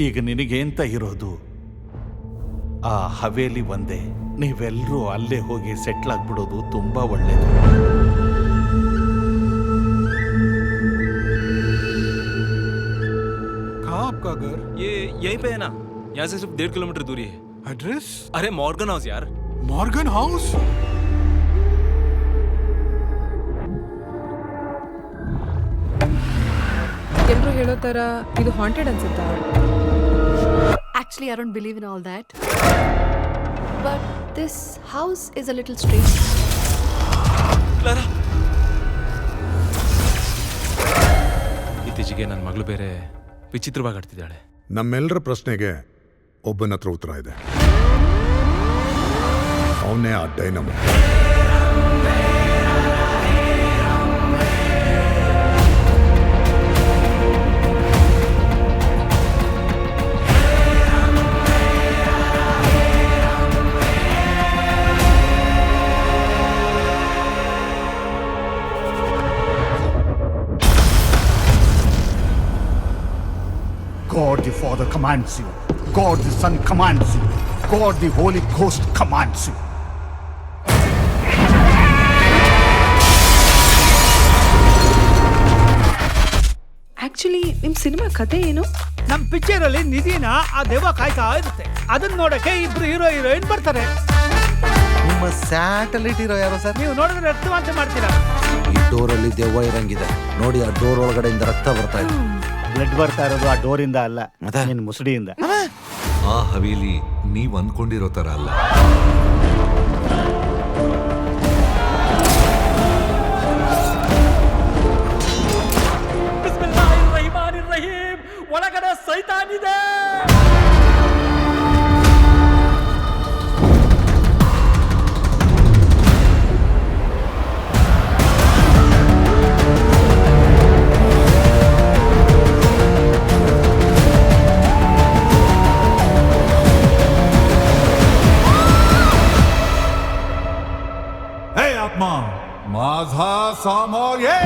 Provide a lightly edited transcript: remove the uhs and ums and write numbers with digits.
ಈಗ ನಿನಗೇಂತ ಇರೋದು ಆ ಹವೇಲಿ ಒಂದೇ. ನೀವೆಲ್ಲರೂ ಅಲ್ಲೇ ಹೋಗಿ ಸೆಟ್ಲ್ ಆಗ್ಬಿಡೋದು ತುಂಬಾ ಒಳ್ಳೇದು. कहाँ आपका घर? ये यहीं पे है ना, यहाँ से सिर्फ 1.5 किलोमीटर दूरी है। एड्रेस? अरे मॉर्गन हाउस यार। Morgan house? ಎಲ್ಲರೂ ಹೇಳೋ ತರ ಇದು ಹಾಂಟೆಡ್ ಅನ್ಸುತ್ತಾ? Actually, I don't believe in all that. But this house is a little strange. Clara, ಇತ್ತೀಚೆಗೆ ನನ್ನ ಮಗಳು ಬೇರೆ ವಿಚಿತ್ರವಾಗಿ ಆಡ್ತಿದ್ದಾಳೆ. ನಮ್ಮೆಲ್ಲರ ಪ್ರಶ್ನೆಗೆ ಒಬ್ಬನ ಹತ್ರ ಉತ್ತರ ಇದೆ. ಅವನೇ ಆ dynamo. God the Father commands you. God the Son commands you. God the Holy Ghost commands you. Actually ನಿಮ್ ಸಿನಿಮಾ ಕಥೆ ಏನು? ನಮ್ ಪಿಕ್ಚರ್ ಅಲ್ಲಿ ನಿಧಿನ ಆ ದೆವ್ವ ಕಾಯ್ತಾ ಇರುತ್ತೆ. ಅದನ್ನ ನೋಡಕ್ಕೆ ಇಬ್ರು ಹೀರೋ ಹೀರೋಯಿನ್ ಬರ್ತಾರೆ. ನಿಮ್ಮ ಸ್ಯಾಟಲೈಟ್ ಹೀರೋ ಯಾರು ಸರ್? ನೀವು ನೋಡಿದ್ರೆ ರಕ್ತವಾಂತಿ ಮಾಡ್ತೀರಾ. ಈ ಡೋರ್ ಅಲ್ಲಿ ದೆವ್ವ ಇರಂಗಿದೆ ನೋಡಿ. ಆ ಡೋರ್ ಒಳಗಡೆಯಿಂದ ರಕ್ತ ಬರ್ತಾ ಇದೆ. ಬ್ಲಡ್ ಬರ್ತಾ ಇರೋದು ಆ ಡೋರಿಂದ ಅಲ್ಲ, ನಿನ್ನ ಮುಸುಡಿಯಿಂದ. ಆ ಹವೇಲಿ ನೀವ್ ಅನ್ಕೊಂಡಿರೋ ತರ ಅಲ್ಲ. ಒಳಗಡೆ ಸೈತಾನ್ ಇದೆ. माझा समोर ये.